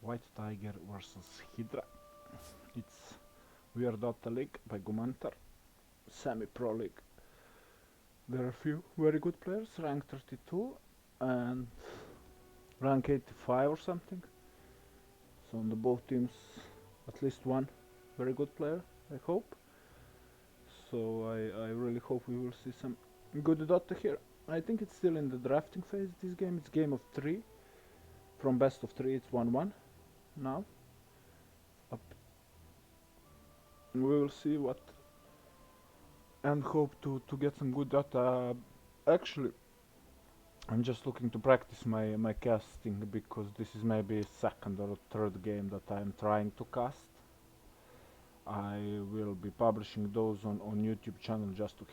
White Tiger versus Hydra. It's VyrDota League by GUMANTAR, semi-pro league. There are a few very good players, rank 32 and rank 85 or something. So on the both teams, at least one very good player, I hope. So I really hope we will see some good Dota here. I think it's still in the drafting phase, this game. It's game of 3. From best of 3 it's 1-1 now. Up. We will see what, and hope to get some good Dota. Actually, I'm just looking to practice my casting, because this is maybe second or third game that I'm trying to cast. I will be publishing those on YouTube channel just to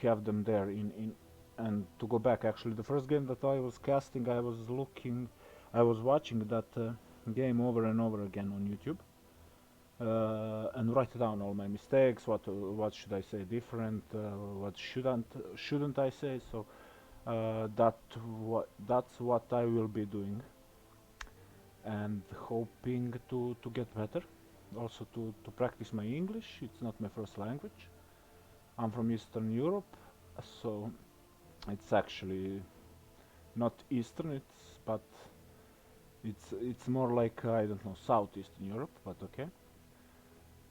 have them there in and to go back. Actually, the first game that I was casting, I was watching that game over and over again on YouTube, and write down all my mistakes. What should I say different? What shouldn't I say? So that's what I will be doing, and hoping to get better. Also to practice my English. It's not my first language. I'm from Eastern Europe, so it's actually not Eastern. It's more like I don't know, Southeastern Europe, but okay.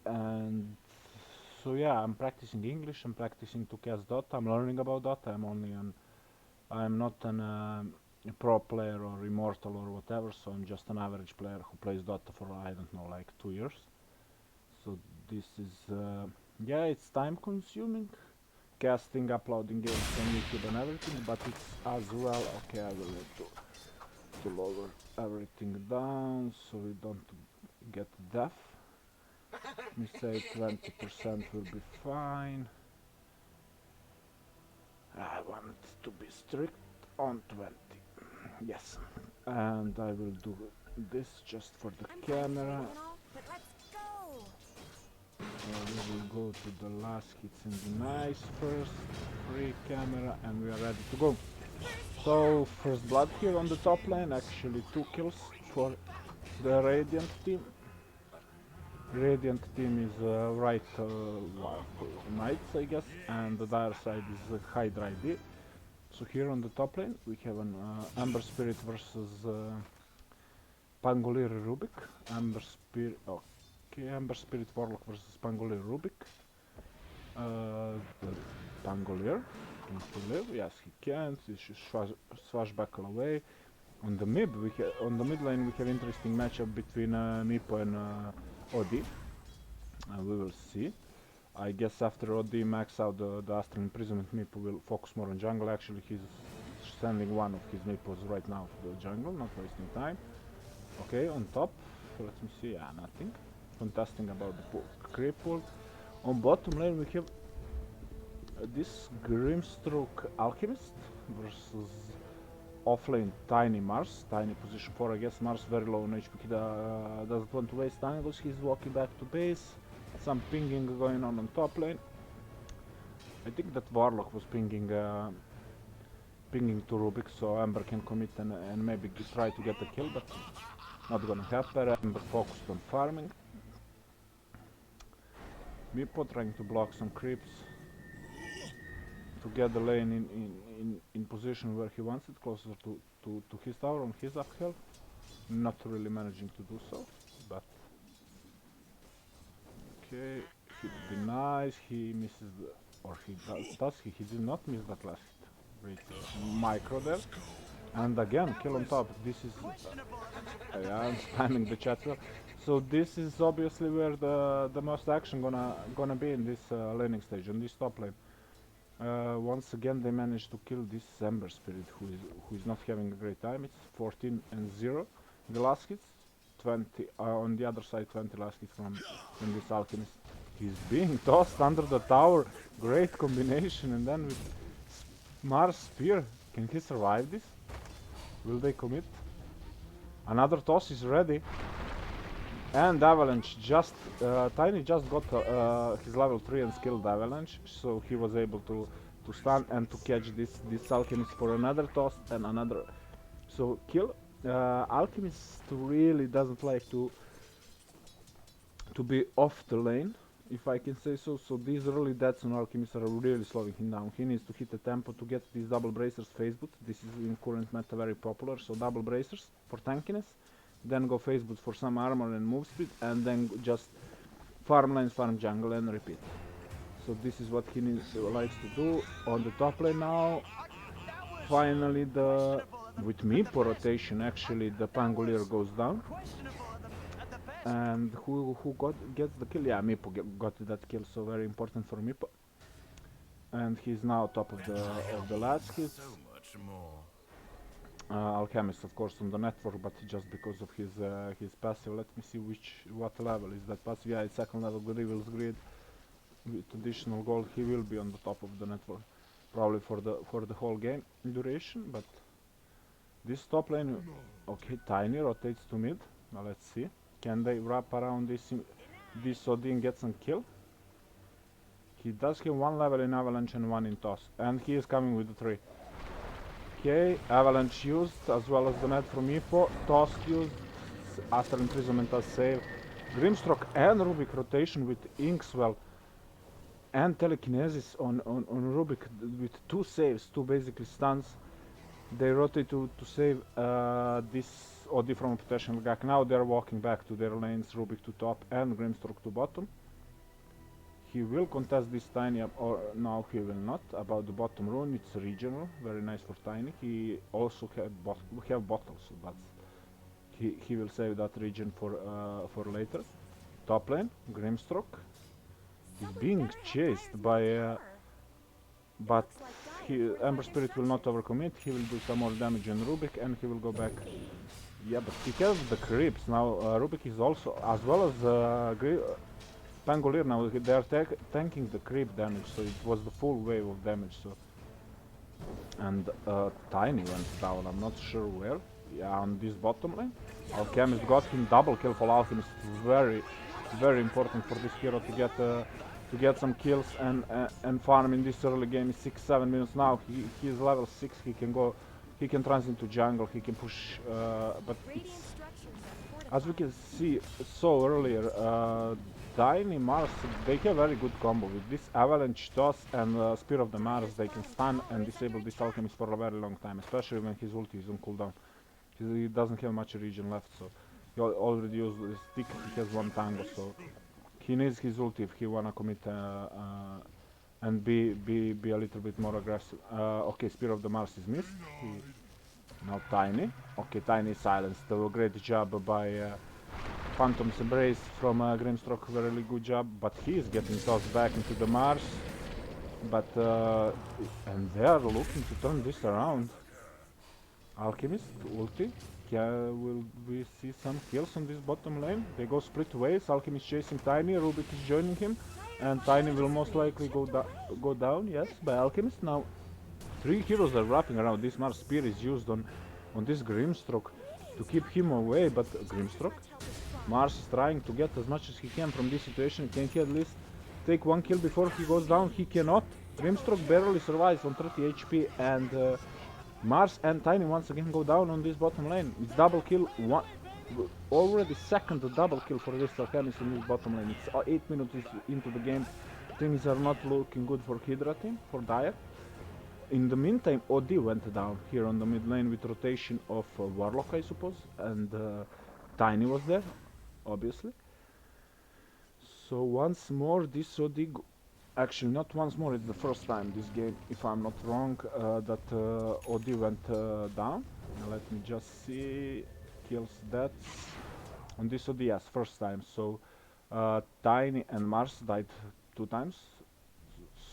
And so yeah, I'm practicing English. I'm practicing to cast Dota. I'm learning about Dota. I'm not a pro player or immortal or whatever, so I'm just an average player who plays Dota for, I don't know, like 2 years. So this is yeah, it's time consuming, casting, uploading games on YouTube and everything, but it's as well, okay, I will need to lower everything down so we don't get deaf. Let me say 20% will be fine. I want to be strict on 20. Yes, and I will do this just for the camera. We will go to the last hits in the nice first, free camera, and we are ready to go. So first blood here on the top lane, actually 2 kills for the Radiant team. Radiant team is right Knights, I guess, and the dire side is HYDRA.ID. So here on the top lane we have an Ember Spirit versus Pangolier Rubik. Ember Spirit, okay, Ember Spirit Warlock versus Pangolier Rubik. The Pangolier, can he live? Yes, he can. He should swashbuckle away. On the mid lane we have interesting matchup between Meepo and OD. We will see. I guess after OD max out the Astral Imprisonment, Meepo will focus more on jungle. Actually, he's sending one of his Meepos right now to the jungle, not wasting time. Okay, on top, let me see, yeah, nothing. Fantastic about the creep pull. On bottom lane we have this Grimstroke Alchemist versus offlane Tiny Mars. Tiny position 4, I guess. Mars very low on HP, he doesn't want to waste angles, he's walking back to base. Some pinging going on top lane. I think that Warlock was pinging to Rubik, so Ember can commit and maybe try to get a kill, but not gonna happen. Ember focused on farming. Meepo trying to block some creeps to get the lane in position where he wants it, closer to his tower on his uphill. Not really managing to do so, but okay, he would be nice. He misses the, or he does he did not miss that last hit. Great micro there, and again kill on top. This is yeah, I'm spamming the chat here. So this is obviously where the most action gonna be in this laning stage, on this top lane. Once again they managed to kill this Ember Spirit, who is not having a great time. It's 14-0 the last hits, 20 on the other side, 20 last hits from this Alchemist. He's being tossed under the tower, great combination, and then with Mars Spear, can he survive this? Will they commit? Another toss is ready, and Avalanche just Tiny just got his level 3 and skilled Avalanche, so he was able to stun and to catch this Alchemist for another toss and another. So kill Alchemist really doesn't like to be off the lane, if I can say so. So these early deaths on Alchemist are really slowing him down. He needs to hit the tempo to get these double bracers phase boot. This is in current meta very popular. So double bracers for tankiness, then go phase boot for some armor and move speed, and then just farm lanes, farm jungle, and repeat. So this is what he likes to do on the top lane now. Finally, with Meepo rotation, actually the Pangolier goes down. And who gets the kill? Yeah, Meepo got that kill, so very important for Meepo. And he's now top of the last hits. Alchemist, of course, on the network, but just because of his passive. Let me see what level is that passive. Yeah, it's second level Grievous Greed. With additional gold, he will be on the top of the network, probably for the whole game duration. But this top lane, okay, Tiny rotates to mid. Now let's see, can they wrap around this OD and get some kill? He does have one level in Avalanche and one in Toss, and he is coming with the 3. Okay, Avalanche used, as well as the net from Meepo. Toss used, Astral Imprisonment as save. Grimstroke and Rubik rotation with Inkswell and Telekinesis on Rubik with 2 saves, 2 basically stuns. They rotate to save this OD from a potential gag. Now they're walking back to their lanes, Rubik to top and Grimstroke to bottom. He will contest this Tiny, or no, he will not. About the bottom rune, it's regional, very nice for Tiny. He also have bottles, so that's he will save that region for later. Top lane, Grimstroke. He's being chased by, but Ember Spirit will not overcommit. He will do some more damage on Rubik, and he will go back. Yeah, but he has the creeps now. Rubik is also, as well as Pangolier now, they are tanking the creep damage, so it was the full wave of damage. So, and Tiny went down. I'm not sure where. Yeah, on this bottom lane. Alchemist got him, double kill for Alchemist. Very, very important for this hero to get some kills and farm in this early game. 6-7 minutes now. He is level 6. He can go. He can transit into jungle. He can push. But it's, as we can see so earlier. Tiny, Mars, they have very good combo. With this Avalanche, Toss and Spear of the Mars, they can stun and disable this Alchemist for a very long time, especially when his ulti is on cooldown. He doesn't have much regen left, so he already used his stick, he has 1 tango, so he needs his ulti if he wanna commit and be a little bit more aggressive. Okay, Spear of the Mars is missed. Now Tiny. Okay, Tiny is silenced. A great job by Phantom's Embrace from Grimstroke, really good job, but he is getting tossed back into the Mars. But and they are looking to turn this around. Alchemist, ulti. Will we see some kills on this bottom lane? They go split ways. Alchemist chasing Tiny, Rubik is joining him, and Tiny will most likely go down. Yes, by Alchemist. Now 3 heroes are wrapping around. This Mars Spear is used on this Grimstroke to keep him away, but Grimstroke. Mars is trying to get as much as he can from this situation. Can he at least take 1 kill before he goes down? He cannot. Grimstroke barely survives on 30 HP, and Mars and Tiny once again go down on this bottom lane. It's double kill, already second double kill for this Alchemist in this bottom lane. It's 8 minutes into the game. Things are not looking good for Hydra team, for Dire. In the meantime, OD went down here on the mid lane with rotation of Warlock, I suppose, and Tiny was there, obviously. So once more this OD, actually not once more, it's the first time this game, if I'm not wrong, that OD went down. Now let me just see, kills, deaths. On this OD, yes, first time. So Tiny and Mars died 2 times.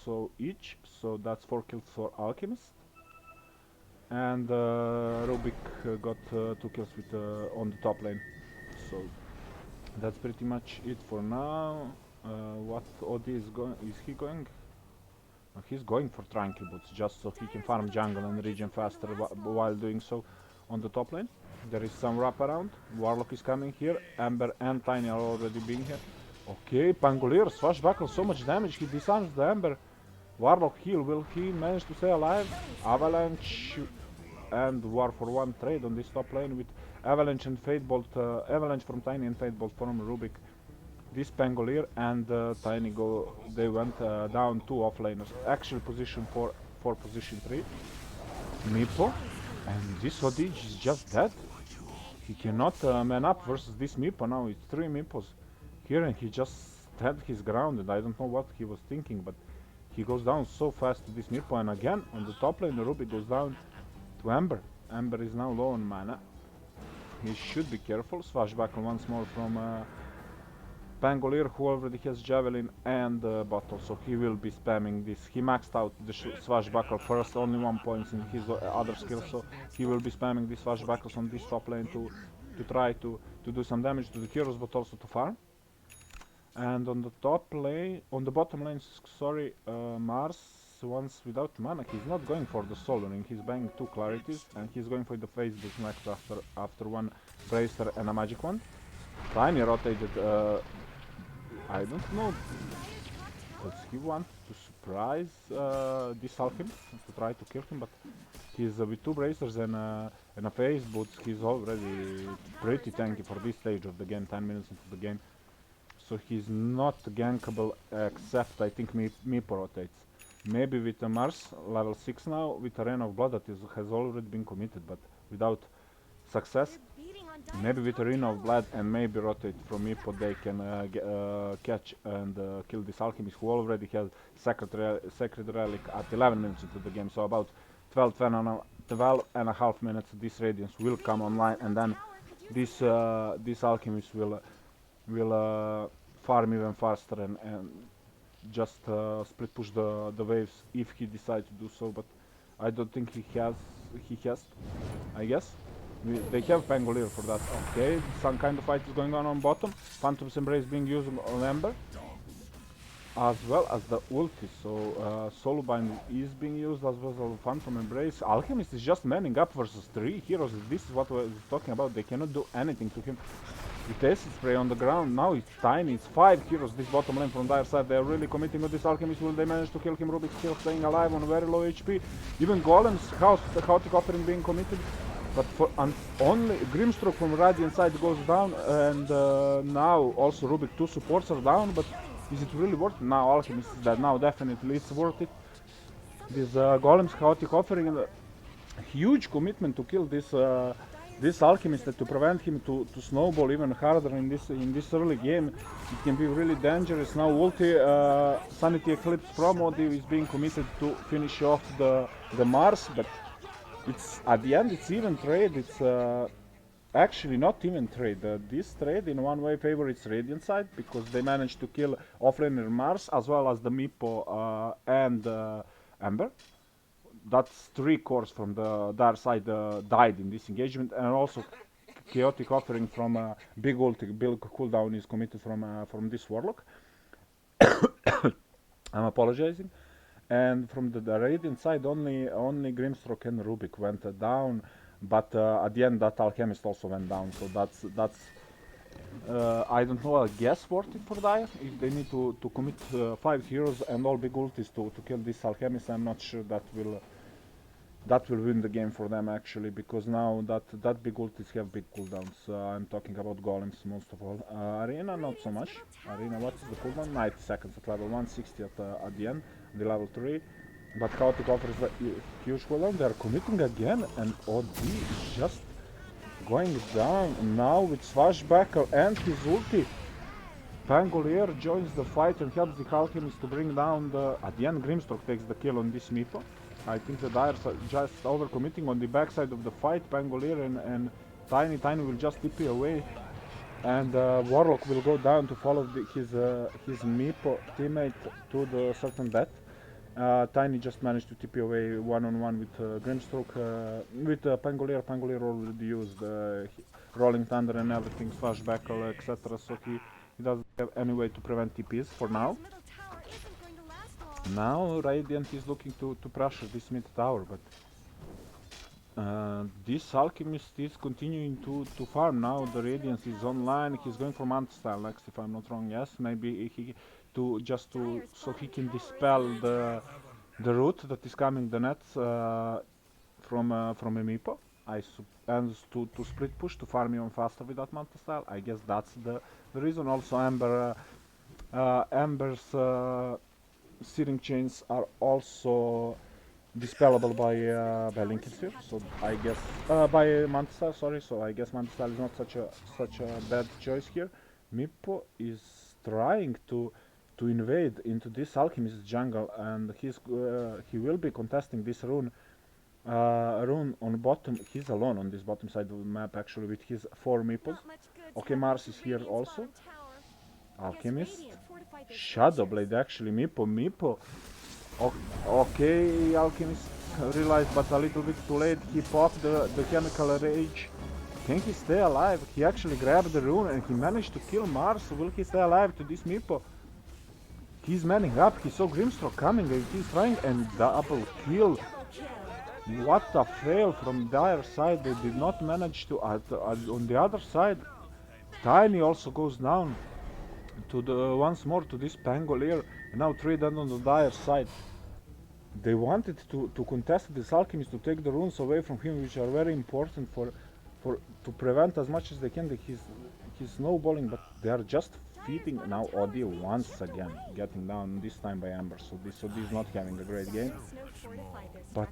So each, so that's 4 kills for Alchemist, and Rubik got 2 kills with on the top lane. So that's pretty much it for now. What OD is he going? He's going for Tranquil Boots, just so he can farm jungle and regen faster while doing so on the top lane. There is some wraparound. Warlock is coming here. Ember and Tiny are already being here. Okay, Pangolier, swashbuckle, so much damage. He disarms the Ember. Warlock heal, will he manage to stay alive? Avalanche and War for One trade on this top lane with Avalanche and Fatebolt, Avalanche from Tiny and Fatebolt from Rubik. This Pangolier and Tiny they went down 2 offlaners. Actual position 4 for position 3. Meepo, and this Odige is just dead. He cannot man up versus this Meepo now. It's 3 Meepos here and he just had his ground and I don't know what he was thinking, but he goes down so fast to this Meepo, and again on the top lane Ruby goes down to Ember. Ember is now low on mana. He should be careful. Swashbuckle once more from Pangolier, who already has Javelin and Bottle, so he will be spamming this. He maxed out the Swashbuckle first, only 1 point in his other skills, so he will be spamming these Swashbuckles on this top lane to try to do some damage to the heroes, but also to farm. And on the top lane, on the bottom lane, sorry, Mars, once without mana, he's not going for the Soul Ring, he's buying 2 Clarities, and he's going for the Face Boost next after 1 Bracer and a Magic Wand. Tiny rotated, I don't know, does he want to surprise this Alchemist, to try to kill him, but he's with 2 Bracers and a Face Boost, he's already pretty tanky for this stage of the game, 10 minutes into the game. So he's not gankable except I think Meepo rotates. Maybe with a Mars level 6 now, with Arena of Blood that has already been committed, but without success. Maybe with Arena of Blood and maybe rotate from Meepo they can catch and kill this Alchemist, who already has Sacred Relic at 11 minutes into the game. So about 12 and a half minutes this Radiance will come online, and then this Alchemist will farm even faster and just split push the waves if he decides to do so, but I don't think he has, I guess. They have Pangolier for that. Okay, some kind of fight is going on bottom. Phantom's Embrace being used on Ember, as well as the ulti, so Solo Bind is being used as well as Phantom Embrace. Alchemist is just manning up versus 3 heroes, this is what we're talking about, they cannot do anything to him. With Acid Spray on the ground, now it's Tiny, it's 5 heroes, this bottom lane from their side, they're really committing with this Alchemist. Will they manage to kill him? Rubik still staying alive on very low HP. Even Golem's Chaotic Offering being committed, but for only Grimstroke from Radiant side goes down, and now also Rubik 2 supports are down, but is it really worth it? Now Alchemist is dead, now definitely it's worth it. This Golem's Chaotic Offering and a huge commitment to kill this Alchemist, to prevent him to snowball even harder in this early game. It can be really dangerous. Now ulti Sanity Eclipse promo is being committed to finish off the Mars, but it's at the end it's even trade. It's actually not even trade. This trade in one way favors Radiant side because they managed to kill offlaner Mars as well as the Meepo and Ember. That's 3 cores from the dark side died in this engagement, and also Chaotic Offering from big ulti, big cooldown is committed from this Warlock. I'm apologizing. And from the Radiant side, only Grimstroke and Rubik went down, but at the end that Alchemist also went down. So that's I don't know, I guess worth it for Dire. If they need to commit 5 heroes and all big ultis to kill this Alchemist, I'm not sure that will win the game for them actually, because now that big ultis have big cooldowns. I'm talking about Golems most of all. Arena not so much. Arena, what is the cooldown? 90 seconds at level 1, 60 at the end, the level 3. But Chaotic offers a huge cooldown. They are committing again, and OD is just going down now with Swashbuckle and his ulti. Pangolier joins the fight and helps the Alchemist to bring down at the end Grimstroke takes the kill on this Meepo. I think the Dire are just overcommitting on the backside of the fight. Pangolier and Tiny will just TP away, and Warlock will go down to follow his Meepo teammate to the certain death. Tiny just managed to TP away one-on-one with Grimstroke, with Pangolier. Pangolier already used Rolling Thunder and everything, Swashbuckle, etc. So he doesn't have any way to prevent TPs for now. Now Radiant is looking to pressure this mid tower, but this Alchemist is continuing to farm. Now the Radiance is online. He's going for Manta style next, if I'm not wrong. Yes, maybe so he can dispel the root that is coming the nets from a Meepo. And to split push to farm even faster with that Manta style. I guess that's the reason. Also, Amber's searing chains are also dispellable by Lincoln Sphere. So I guess by Manta style. Sorry. So I guess Manta style is not such a bad choice here. Meepo is trying to invade into this alchemist jungle, and he will be contesting this rune on bottom. He's alone on this bottom side of the map actually with his 4 meeples. Okay, Mars is here also. Alchemist, Shadow Blade actually, Meepo. Okay, Alchemist realized, but a little bit too late. He popped the chemical rage. Can he stay alive? He actually grabbed the rune and he managed to kill Mars. Will he stay alive to this Meepo? He's manning up. He saw Grimstroke coming and he's trying and double kill. What a fail from their side. They did not manage to. On the other side, Tiny also goes down to the once more to this Pangolier. And now 3 dead on the dire side. They wanted to contest this alchemist to take the runes away from him, which are very important to prevent as much as they can his snowballing, but they are just feeding now Odi once again, getting down this time by Amber. So this is not having a great game, but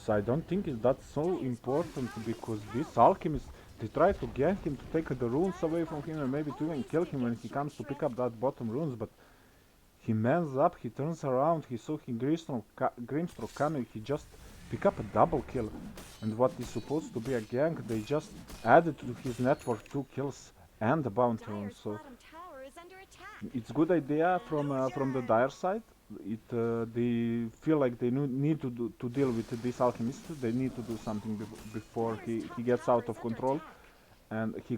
I don't think that's so important, because this alchemist, they try to gank him to take the runes away from him and maybe to even kill him when he comes to pick up that bottom runes, but he mans up, he turns around, he saw Grimstroke coming, he just pick up a double kill, and what is supposed to be a gank, they just added to his network 2 kills and a bounty rune. So it's good idea from the dire side. They feel like they need to deal with this alchemist. They need to do something before he gets out of control. And he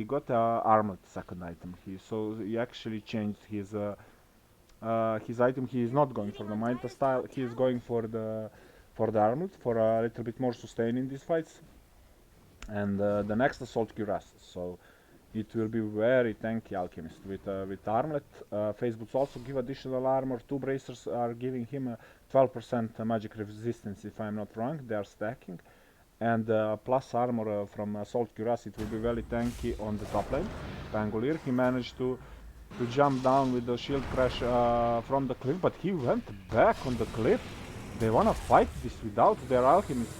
got armored second item. So he actually changed his item. He is not going for the Manta style. He is going for the armored, for a little bit more sustain in these fights. And the next assault cuirass. So it will be very tanky alchemist with armlet. Phase boots also give additional armor. 2 bracers are giving him a 12% magic resistance, if I'm not wrong. They are stacking. And plus armor from assault cuirass. It will be very tanky on the top lane. Pangolier, he managed to jump down with the shield crash from the cliff, but he went back on the cliff. They wanna fight this without their alchemist.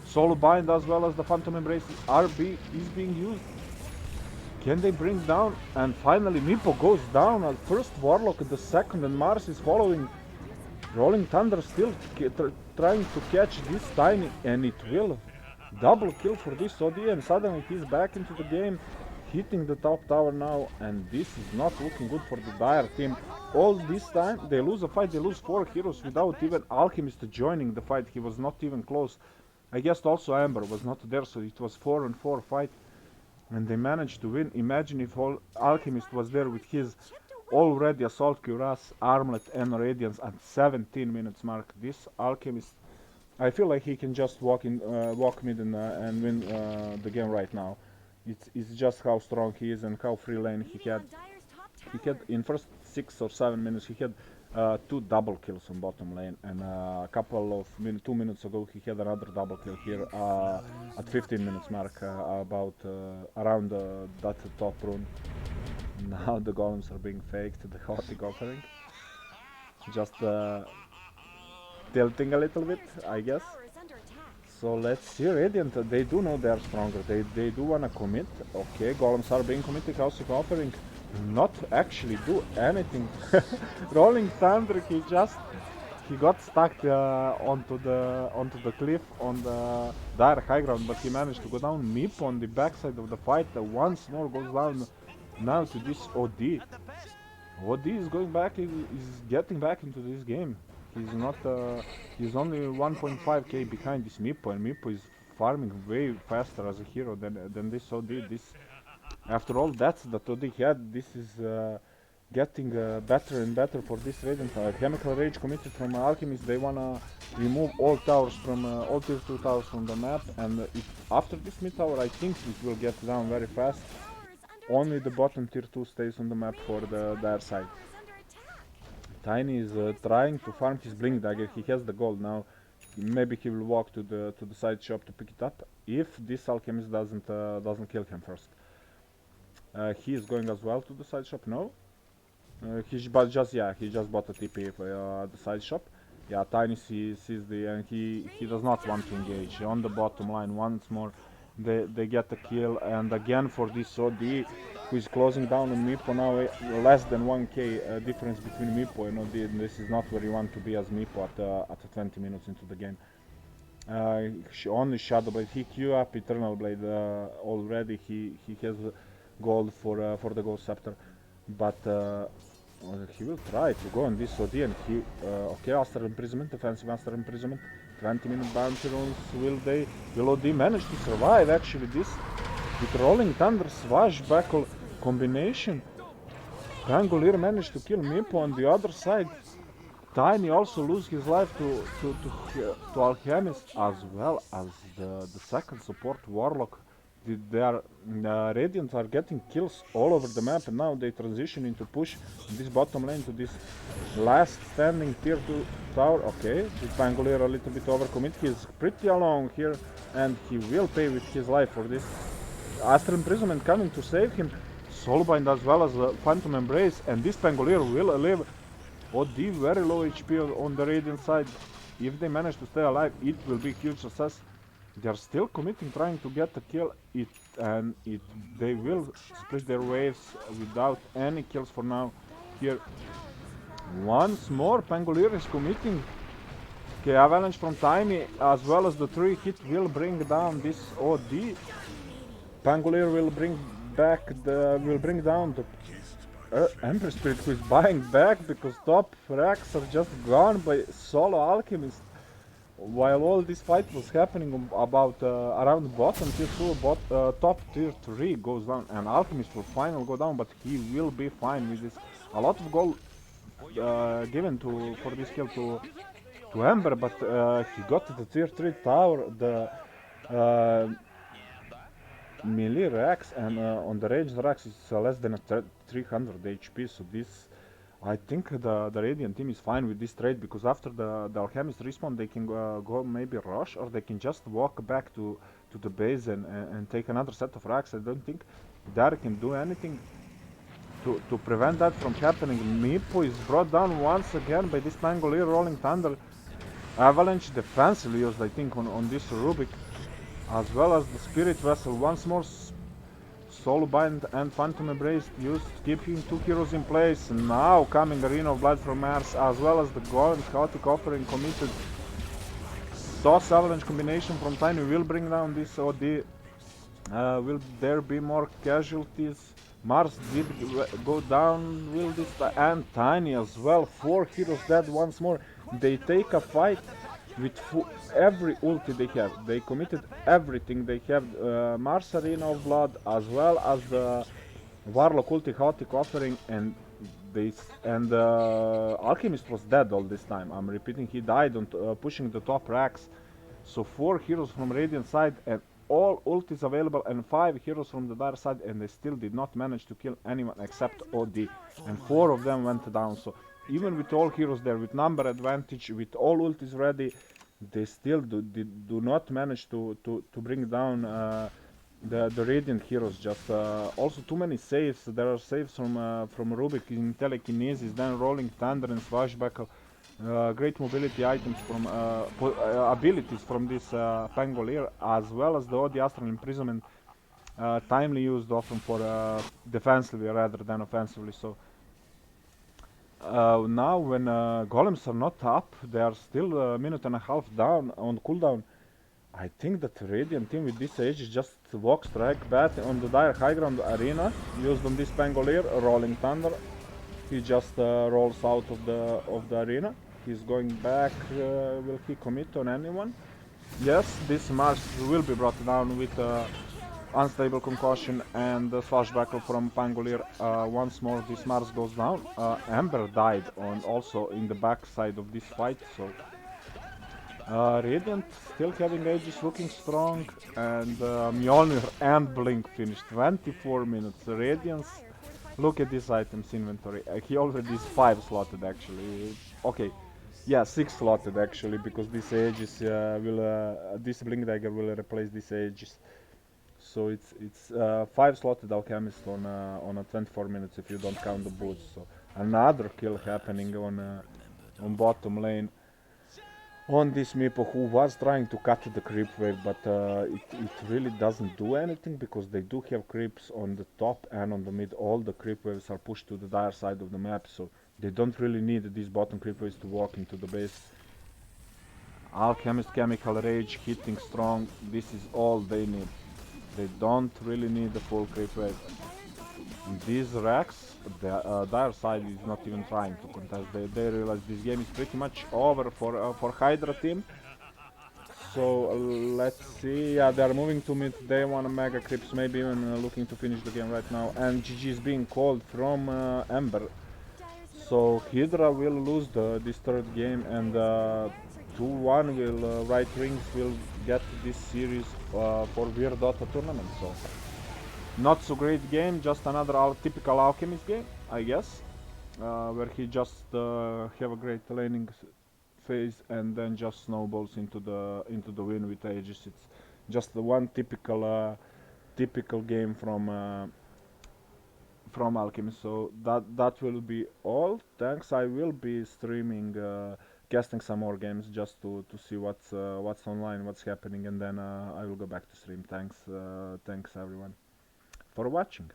Soul Bind as well as the Phantom Embrace is being used. Can they bring down? And finally Meepo goes down at first Warlock, the second, and Mars is following. Rolling Thunder still trying to catch this Tiny, and it will. Double kill for this OD, and suddenly he's back into the game, hitting the top tower now, and this is not looking good for the Dire team. All this time they lose a fight, they lose 4 heroes without even Alchemist joining the fight. He was not even close. I guess also Amber was not there, so it was 4-on-4 fight, and they managed to win. Imagine if Alchemist was there with his already Assault Cuirass, Armlet and Radiance at 17 minutes mark. This Alchemist, I feel like he can just walk mid and win the game right now. It's just how strong he is and how free lane he had. He had in first 6 or 7 minutes he had 2 double kills on bottom lane, and a couple of 2 minutes ago he had another double kill here at 15 minutes mark, about around that top rune. Now the golems are being faked, the chaotic offering. Just tilting a little bit, I guess. So let's see. Radiant, they do know they are stronger. They do wanna commit. Okay, golems are being committed. Chaotic offering not actually do anything. Rolling Thunder, he got stuck onto the cliff on the dire high ground, but he managed to go down. Meep on the backside of the fight once more goes down now to this OD. OD is going back, is getting back into this game. He's not. He's only 1.5k behind this Meepo, and Meepo is farming way faster as a hero than this OD. After all that's that OD had, this is getting better and better for this Radiant. Chemical Rage committed from Alchemist. They wanna remove all towers from all tier 2 towers from the map, and after this mid tower, I think it will get down very fast. Only the bottom tier 2 stays on the map for the Dire side. Tiny is trying to farm his Blink Dagger. He has the gold now. maybe he will walk to the side shop to pick it up if this alchemist doesn't kill him first. He is going as well to the side shop. No, he just bought a TP at the side shop. Yeah, Tiny sees and he does not want to engage on the bottom line once more. They get the kill, and again for this OD, who is closing down on Meepo now, less than 1k difference between Meepo and OD. And this is not where you want to be as Meepo at 20 minutes into the game. Only Shadow Blade. He queue up Eternal Blade already. He has gold for the Gold Scepter, but he will try to go on this OD, and he okay, Astral Imprisonment, defensive Astral Imprisonment. 20-minute bounty runes. Will OD manage to survive actually this with Rolling Thunder Swashbuckle combination? Pangolier managed to kill Meepo on the other side. Tiny also lose his life to Alchemist, as well as the second support Warlock. Their Radiant are getting kills all over the map, and now they transition into push this bottom lane to this last standing tier 2 tower. Okay, this Pangolier a little bit overcommit. He is pretty alone here, and he will pay with his life for this. Astral Imprisonment coming to save him. Soulbind as well as Phantom Embrace, and this Pangolier will live. OD very low HP on the Radiant side. If they manage to stay alive, it will be huge success. They are still committing, trying to get the kill. They will split their waves without any kills for now. Here, once more, Pangolier is committing. Okay, Avalanche from Tiny, as well as the 3-hit will bring down this OD. Pangolier will bring down the Empress Spirit, who is buying back because top racks are just gone by solo Alchemist. While all this fight was happening about around bottom tier 2, top tier 3 goes down, and Alchemist will finally go down, but he will be fine with this. A lot of gold given for this kill to Ember, but he got to the tier 3 tower, the melee racks, and on the ranged racks it's less than 300 HP, so this, I think the Radiant team is fine with this trade, because after the Alchemist respawn they can go maybe rush, or they can just walk back to the base and take another set of racks. I don't think Derek can do anything to prevent that from happening. Meepo is brought down once again by this Pangolier Rolling Thunder. Avalanche defensively used, I think, on this Rubik, as well as the Spirit Vessel. Once more Soulbind and Phantom Embrace used, keeping 2 heroes in place. Now coming Arena of Blood from Mars, as well as the Golden Chaotic Offering committed. Toss Avalanche combination from Tiny will bring down this OD. Will there be more casualties? Mars did go down, will this, and Tiny as well. 4 heroes dead once more. They take a fight with every ulti they have. They committed everything. They have Mars Arena of Blood, as well as the Warlock ulti Chaotic Offering, and Alchemist was dead all this time. I'm repeating, he died on pushing the top racks. So 4 heroes from Radiant side and all ultis available, and 5 heroes from the Dire side, and they still did not manage to kill anyone except OD, and 4 of them went down. So even with all heroes there, with number advantage, with all ultis ready, they still do not manage to bring down the Radiant heroes. Just also too many saves. There are saves from Rubik in telekinesis, then Rolling Thunder and Swashbuckle. Great mobility items from abilities from this Pangolier, as well as the OD Astral Imprisonment, timely used often for defensively rather than offensively. So now when golems are not up, they are still a minute and a half down on cooldown. I think that Radiant team with this age just walk strike bat on the Dire High Ground Arena used on this Pangolier. Rolling Thunder, he just rolls out of the arena. He's going back. Will he commit on anyone? Yes, this Mars will be brought down with unstable concussion and the Swashbuckle from Pangolier. Once more this Mars goes down. Ember died also in the back side of this fight, so Radiant still having ages, looking strong, and Mjolnir and Blink finished 24 minutes. Radiance, look at this items inventory. He already is 5 slotted actually. Okay, Yeah, 6 slotted actually, because this Aegis will this Blink Dagger will replace this Aegis. So it's 5 slotted Alchemist on a 24 minutes if you don't count the boots. So another kill happening on bottom lane on this Meepo, who was trying to cut the creep wave, but it really doesn't do anything because they do have creeps on the top and on the mid. All the creep waves are pushed to the dire side of the map, so they don't really need these bottom creep waves to walk into the base. Alchemist Chemical Rage hitting strong. This is all they need. They don't really need the full creep wave. These racks, the dire side is not even trying to contest. They realize this game is pretty much over for Hydra team. So let's see. Yeah, they are moving to mid. They want a mega creeps, maybe even looking to finish the game right now. And GG is being called from Ember. So Hydra will lose this third game, and 2-1 will Right Rings will get this series for VyrDota tournament. So not so great game, just another typical Alchemist game, I guess, where he just have a great laning phase and then just snowballs into the win with Aegis. It's just the one typical game from Alchemist. So that will be all. Thanks. I will be streaming, casting some more games just to see what's online, what's happening, and then I will go back to stream. Thanks everyone for watching.